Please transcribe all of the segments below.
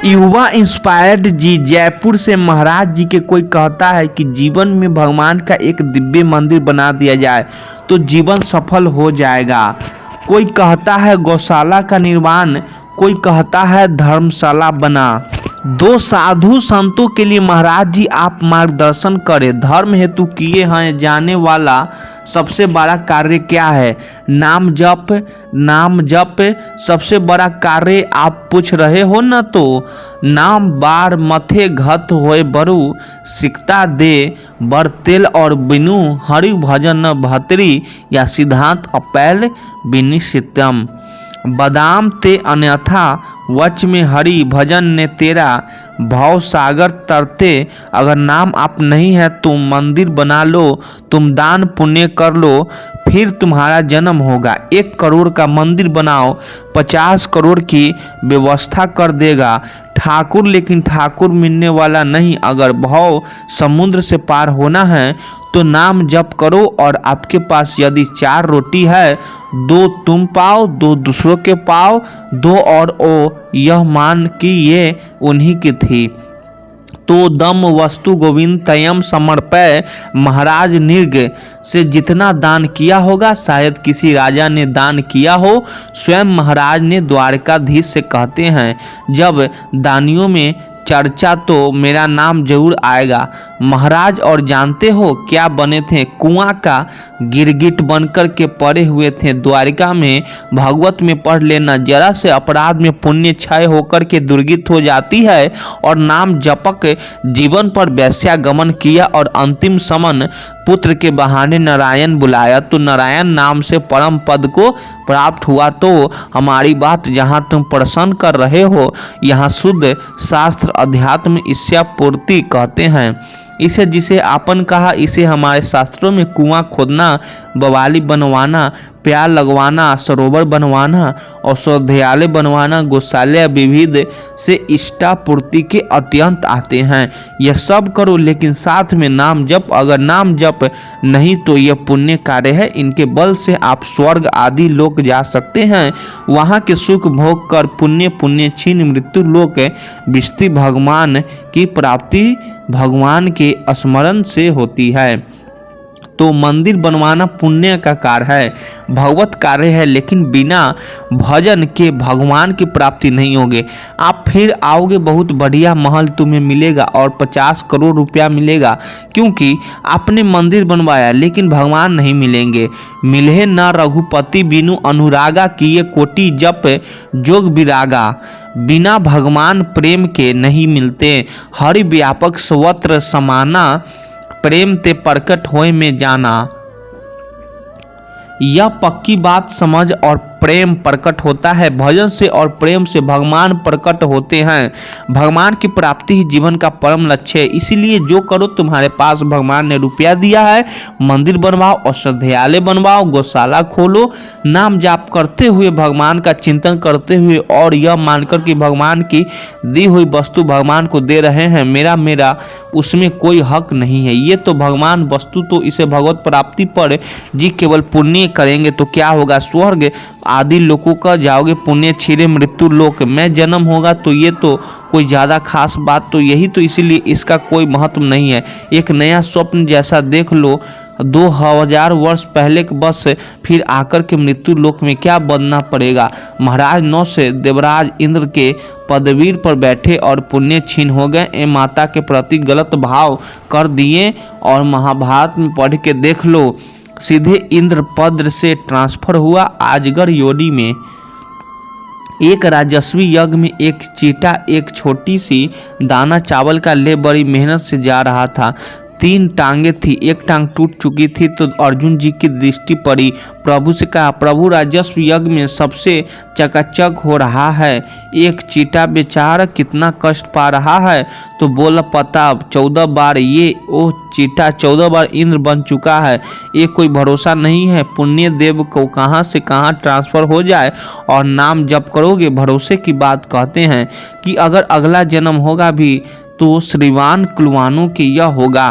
युवा इंस्पायर्ड जी जयपुर से महाराज जी के कोई कहता है कि जीवन में भगवान का एक दिव्य मंदिर बना दिया जाए तो जीवन सफल हो जाएगा। कोई कहता है गौशाला का निर्माण, कोई कहता है धर्मशाला बना। दो साधु संतों के लिए महाराज जी आप मार्गदर्शन करें। धर्म हेतु किए हैं जाने वाला सबसे बड़ा कार्य क्या है? नाम जप। नाम जप सबसे बड़ा कार्य आप पूछ रहे हो न? तो नाम बार मथे घत होए बरु सिकता दे बर तेल और बिनु हरि भजन न भतरी या सिद्धांत अपैल विनिश्चितम। बदाम ते अन्यथा वच में हरि भजन ने तेरा भाव सागर तरते। अगर नाम आप नहीं है तुम मंदिर बना लो, तुम दान पुण्य कर लो, फिर तुम्हारा जन्म होगा। 1 करोड़ का मंदिर बनाओ, 50 करोड़ की व्यवस्था कर देगा ठाकुर। लेकिन ठाकुर मिलने वाला नहीं। अगर भाव समुद्र से पार होना है तो नाम जप करो। और आपके पास यदि 4 रोटी है, 2 तुम पाओ, 2 दूसरों के पाओ, 2 और ओ यह मान कि ये उन्हीं की थी। तो दम वस्तु गोविंद तयम समर्पय। महाराज निर्ग से जितना दान किया होगा शायद किसी राजा ने दान किया हो। स्वयं महाराज ने द्वारकाधीश से कहते हैं, जब दानियों में चर्चा तो मेरा नाम जरूर आएगा। महाराज और जानते हो क्या बने थे? कुआं का गिरगिट बनकर के पड़े हुए थे। द्वारिका में भागवत में पढ़ लेना, जरा से अपराध में पुण्य क्षय होकर के दुर्गित हो जाती है। और नाम जपक जीवन पर वैश्यागमन किया और अंतिम समन पुत्र के बहाने नारायण बुलाया तो नारायण नाम से परम पद को प्राप्त हुआ। तो हमारी बात जहाँ तुम प्रसन्न कर रहे हो, यहाँ शुद्ध शास्त्र अध्यात्म इच्छा पूर्ति कहते हैं। इसे जिसे आपन कहा, इसे हमारे शास्त्रों में कुआं खोदना, बवाली बनवाना, प्यार लगवाना, सरोवर बनवाना, औषधालय बनवाना, गौशाला विविध से इष्टापूर्ति के अत्यंत आते हैं। यह सब करो लेकिन साथ में नाम जप। अगर नाम जप नहीं तो यह पुण्य कार्य है। इनके बल से आप स्वर्ग आदि लोक जा सकते हैं। वहाँ के सुख भोग कर पुण्य पुण्य छीन मृत्यु लोक विष्टि भगवान की प्राप्ति भगवान के स्मरण से होती है। तो मंदिर बनवाना पुण्य का कार्य है, भगवत कार्य है। लेकिन बिना भजन के भगवान की प्राप्ति नहीं होगी। आप फिर आओगे, बहुत बढ़िया महल तुम्हें मिलेगा और 50 करोड़ रुपया मिलेगा, क्योंकि आपने मंदिर बनवाया लेकिन भगवान नहीं मिलेंगे। मिले न रघुपति बिनु अनुरागा, किए कोटि जप जोग विरागा। बिना भगवान प्रेम के नहीं मिलते। हरि व्यापक सर्वत्र समाना, प्रेम ते प्रकट होए में जाना। यह पक्की बात समझ। और प्रेम प्रकट होता है भजन से और प्रेम से भगवान प्रकट होते हैं। भगवान की प्राप्ति ही जीवन का परम लक्ष्य है। इसीलिए जो करो, तुम्हारे पास भगवान ने रुपया दिया है, मंदिर बनवाओ, औषधालय बनवाओ, गौशाला खोलो, नाम जाप करते हुए भगवान का चिंतन करते हुए और यह मानकर कि भगवान की दी हुई वस्तु भगवान को दे रहे हैं, मेरा उसमें कोई हक नहीं है। ये तो भगवान वस्तु, तो इसे भगवत प्राप्ति पर जी केवल पुण्य करेंगे तो क्या होगा? स्वर्ग आदि लोगों का जाओगे, पुण्य छिरे मृत्यु लोक में जन्म होगा। तो ये तो कोई ज़्यादा खास बात तो यही तो, इसीलिए इसका कोई महत्व नहीं है। एक नया स्वप्न जैसा देख लो, 2000 वर्ष पहले के बस फिर आकर के मृत्यु लोक में क्या बनना पड़ेगा। महाराज 9 से देवराज इंद्र के पदवीर पर बैठे और पुण्य छीन हो गए। ए माता के प्रति गलत भाव कर दिए। और महाभारत में पढ़ के देख लो, सीधे इंद्र पद से ट्रांसफर हुआ अजगर योनि में। एक राजस्वी यज्ञ में एक चीटा एक छोटी सी दाना चावल का ले बड़ी मेहनत से जा रहा था। 3 टांगे थी, एक टांग टूट चुकी थी। तो अर्जुन जी की दृष्टि पड़ी, प्रभु से कहा, प्रभु राजस्व यज्ञ में सबसे चकाचक हो रहा है, एक चीटा बेचारा कितना कष्ट पा रहा है। तो बोला, पता 14 बार ये ओ चीटा 14 बार इंद्र बन चुका है। ये कोई भरोसा नहीं है, पुण्य देव को कहाँ से कहाँ ट्रांसफर हो जाए। और नाम जप करोगे, भरोसे की बात कहते हैं कि अगर अगला जन्म होगा भी तो श्रीमान कुलवानों के यह होगा।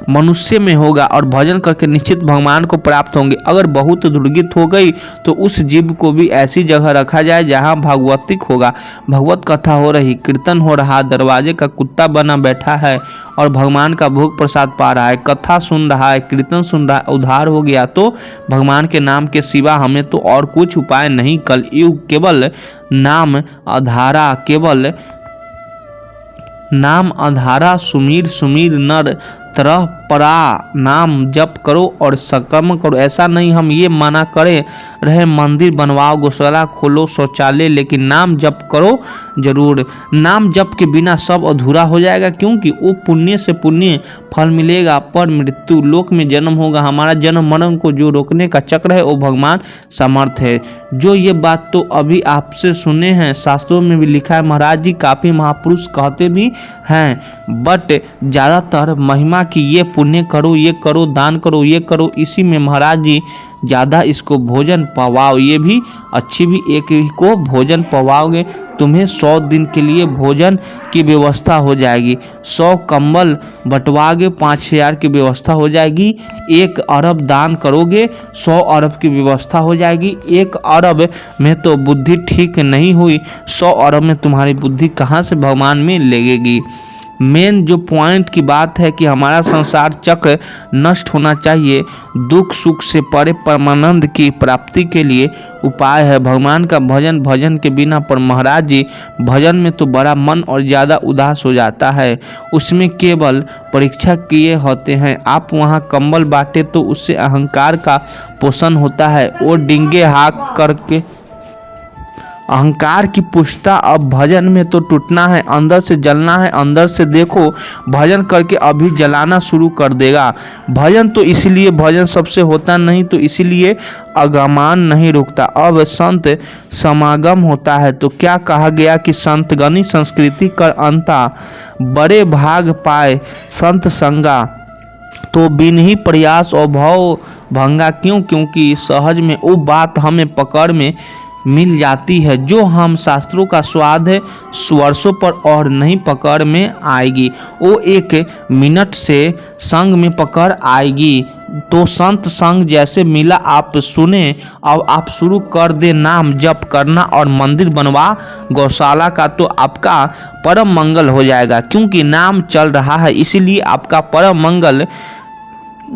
मनुष्य में होगा और भजन करके निश्चित भगवान को प्राप्त होंगे। अगर बहुत दुर्गति हो गई तो उस जीव को भी ऐसी जगह रखा जाए जहाँ भागवतिक होगा, भगवत कथा हो रही, कीर्तन हो रहा, दरवाजे का कुत्ता बना बैठा है और भगवान का भोग प्रसाद पा रहा है, कथा सुन रहा है, कीर्तन सुन रहा है, उद्धार हो गया तो भगवान के नाम के सिवा हमें तो और कुछ उपाय नहीं। कलयुग केवल नाम आधारा, केवल नाम आधारा, सुमीर सुमीर नर तरह परा, नाम जप करो और सकर्म करो। ऐसा नहीं हम ये मना करें रहे मंदिर बनवाओ, गौशाला खोलो, शौचालय, लेकिन नाम जप करो जरूर। नाम जप के बिना सब अधूरा हो जाएगा, क्योंकि वो पुण्य से पुण्य फल मिलेगा, पर मृत्यु लोक में जन्म होगा। हमारा जन्म मरण को जो रोकने का चक्र है वो भगवान समर्थ है। जो ये बात तो अभी आपसे सुने हैं, शास्त्रों में भी लिखा है, महाराज जी काफी महापुरुष कहते भी हैं, बट ज़्यादातर महिमा कि ये पुण्य करो, ये करो, दान करो, ये करो, इसी में महाराज जी ज़्यादा इसको भोजन पवाओ, ये भी अच्छी भी एक को भोजन पवाओगे तुम्हें 100 दिन के लिए भोजन की व्यवस्था हो जाएगी, 100 कंबल बंटवाओगे 5,000 की व्यवस्था हो जाएगी, 1 अरब दान करोगे 100 अरब की व्यवस्था हो जाएगी। 1 अरब में तो बुद्धि ठीक नहीं हुई, 100 अरब में तुम्हारी बुद्धि कहाँ से भगवान में लगेगी। मेन जो पॉइंट की बात है कि हमारा संसार चक्र नष्ट होना चाहिए, दुख सुख से परे परमानंद की प्राप्ति के लिए उपाय है भगवान का भजन। भजन के बिना पर महाराज जी भजन में तो बड़ा मन और ज़्यादा उदास हो जाता है, उसमें केवल परीक्षा किए होते हैं। आप वहाँ कंबल बांटे तो उससे अहंकार का पोषण होता है, वो डिंगे हाँक करके अहंकार की पुष्टता। अब भजन में तो टूटना है, अंदर से जलना है, अंदर से देखो भजन करके अभी जलाना शुरू कर देगा। भजन तो इसलिए भजन सबसे होता नहीं तो इसीलिए आगमन नहीं रुकता। अब संत समागम होता है तो क्या कहा गया कि संतगणी संस्कृति कर अंता, बड़े भाग पाए संत संगा, तो बिन ही प्रयास और भाव भंगा। क्यों? क्योंकि सहज में वो बात हमें पकड़ में मिल जाती है जो हम शास्त्रों का स्वाद है वर्षों पर और नहीं पकड़ में आएगी, वो 1 मिनट से संग में पकड़ आएगी। तो संत संग जैसे मिला आप सुने, अब आप शुरू कर दे नाम जप करना और मंदिर बनवा गौशाला का, तो आपका परम मंगल हो जाएगा। क्योंकि नाम चल रहा है इसीलिए आपका परम मंगल।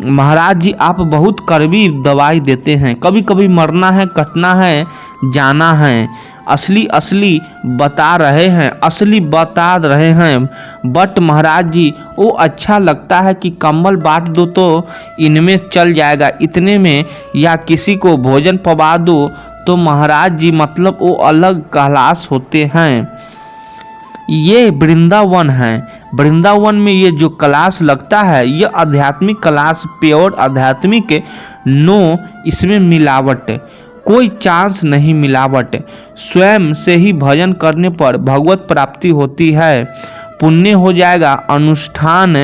महाराज जी आप बहुत कड़वी दवाई देते हैं, कभी कभी मरना है, कटना है, जाना है, असली बता रहे हैं, असली बता रहे हैं। बट महाराज जी वो अच्छा लगता है कि कंबल बांट दो तो इनमें चल जाएगा इतने में, या किसी को भोजन पवा दो तो महाराज जी मतलब वो अलग कलाश होते हैं। ये वृंदावन है, वृंदावन में ये जो क्लास लगता है ये आध्यात्मिक क्लास, प्योर आध्यात्मिक, नो इसमें मिलावट, कोई चांस नहीं मिलावट। स्वयं से ही भजन करने पर भगवत प्राप्ति होती है, पुण्य हो जाएगा। अनुष्ठान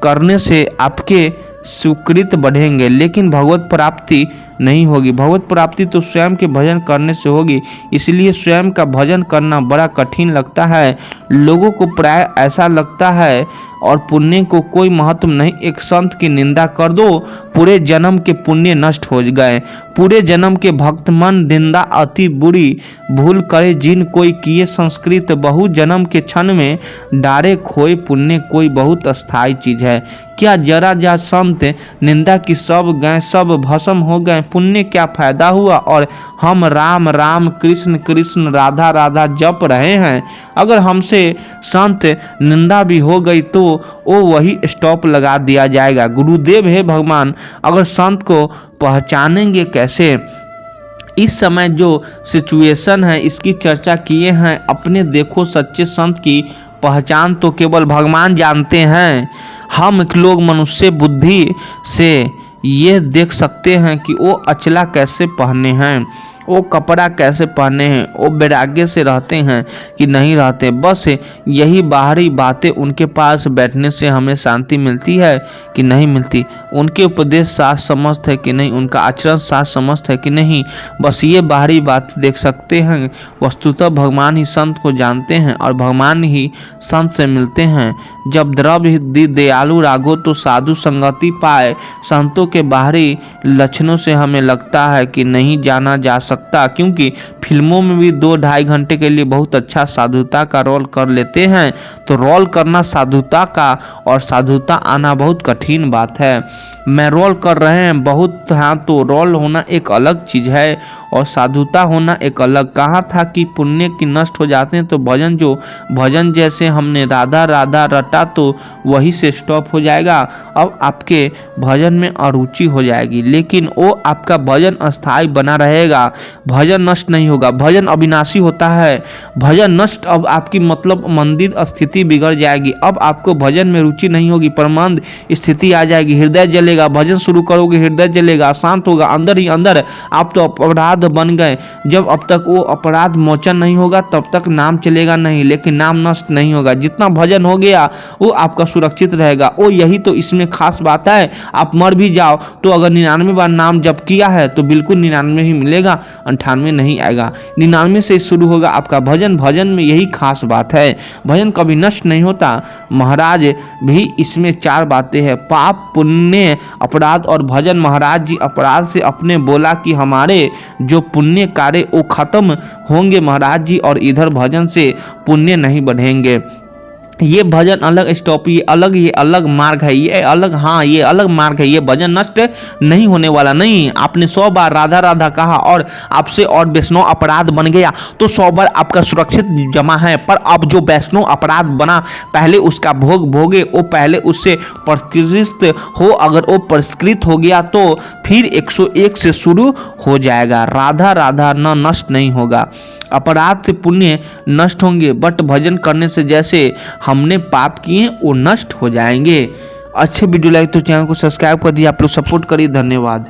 करने से आपके सुकृत बढ़ेंगे, लेकिन भगवत प्राप्ति नहीं होगी। भगवत प्राप्ति तो स्वयं के भजन करने से होगी, इसलिए स्वयं का भजन करना बड़ा कठिन लगता है लोगों को। प्राय ऐसा लगता है और पुण्य को कोई महत्व नहीं। एक संत की निंदा कर दो, पूरे जन्म के पुण्य नष्ट हो गए। पूरे जन्म के भक्त मन निंदा अति बुरी, भूल करे जिन कोई किए संस्कृत, बहु जन्म के क्षण में डारे खोए पुण्य कोई बहुत अस्थाई चीज है। क्या जरा जा संत निंदा की सब गए, सब भस्म हो गए, पुण्य क्या फायदा हुआ। और हम राम राम कृष्ण कृष्ण राधा राधा जप रहे हैं, अगर हमसे संत निंदा भी हो गई तो वो वही स्टॉप लगा दिया जाएगा। गुरुदेव है भगवान, अगर संत को पहचानेंगे कैसे। इस समय जो सिचुएशन है इसकी चर्चा किए हैं अपने। देखो सच्चे संत की पहचान तो केवल भगवान जानते हैं। हम लोग मनुष्य बुद्धि से ये देख सकते हैं कि वो अचला कैसे पहने हैं, वो कपड़ा कैसे पहने हैं, वो वैराग्य से रहते हैं कि नहीं रहते। बस यही बाहरी बातें, उनके पास बैठने से हमें शांति मिलती है कि नहीं मिलती, उनके उपदेश साथ समस्त है कि नहीं, उनका आचरण साथ समस्त है कि नहीं, बस ये बाहरी बात देख सकते हैं। वस्तुतः भगवान ही संत को जानते हैं और भगवान ही संत से मिलते हैं। जब द्रव हृदय दयालु राघो तो साधु संगति पाए। संतों के बाहरी लक्षणों से हमें लगता है कि नहीं जाना जा सकता, क्योंकि फिल्मों में भी 2-2.5 घंटे के लिए बहुत अच्छा साधुता का रोल कर लेते हैं। तो रोल करना साधुता का और साधुता आना बहुत कठिन बात है। मैं रोल कर रहे हैं बहुत, हाँ, तो रोल होना एक अलग चीज़ है और साधुता होना एक अलग। कहा था कि पुण्य की नष्ट हो जाते हैं तो भजन जैसे हमने राधा राधा रटा तो वही से स्टॉप हो जाएगा। अब आपके भजन में अरुचि हो जाएगी, लेकिन वो आपका भजन अस्थायी बना रहेगा। भजन नष्ट नहीं होगा, भजन अविनाशी होता है। भजन नष्ट, अब आपकी मतलब मंदिर स्थिति बिगड़ जाएगी। अब आपको भजन में रुचि नहीं होगी, परमानंद स्थिति आ जाएगी, हृदय जलेगा। भजन शुरू करोगे हृदय जलेगा, शांत होगा, अंदर ही अंदर आप तो अपराध बन गए। जब अब तक वो अपराध मोचन नहीं होगा तब तक नाम चलेगा नहीं, लेकिन नाम नष्ट नहीं होगा। जितना भजन हो गया वो आपका सुरक्षित रहेगा। वो यही तो इसमें खास बात है। आप मर भी जाओ तो अगर 99 बार नाम जप किया है तो बिल्कुल 99 ही मिलेगा, 98 नहीं आएगा। 99 से शुरू होगा आपका भजन। भजन में यही खास बात है, भजन कभी नष्ट नहीं होता। महाराज भी इसमें 4 बातें हैं, पाप, पुण्य, अपराध और भजन। महाराज जी अपराध से अपने बोला कि हमारे जो पुण्य कार्य वो खत्म होंगे महाराज जी, और इधर भजन से पुण्य नहीं बढ़ेंगे। ये भजन अलग स्टॉप, ये अलग मार्ग है, ये अलग, हाँ ये अलग मार्ग है। ये भजन नष्ट नहीं होने वाला नहीं। आपने 100 बार राधा राधा कहा और आपसे और वैष्णव अपराध बन गया तो 100 बार आपका सुरक्षित जमा है। पर अब जो वैष्णव अपराध बना, पहले उसका भोग भोगे, वो पहले उससे परिष्कृत हो। अगर वो परिष्कृत हो गया तो फिर 101 से शुरू हो जाएगा। राधा राधा न नष्ट नहीं होगा। अपराध से पुण्य नष्ट होंगे, बट भजन करने से जैसे हमने पाप किए वो नष्ट हो जाएंगे। अच्छे वीडियो लाइक तो चैनल को सब्सक्राइब कर दिए। आप लोग सपोर्ट करिए। धन्यवाद।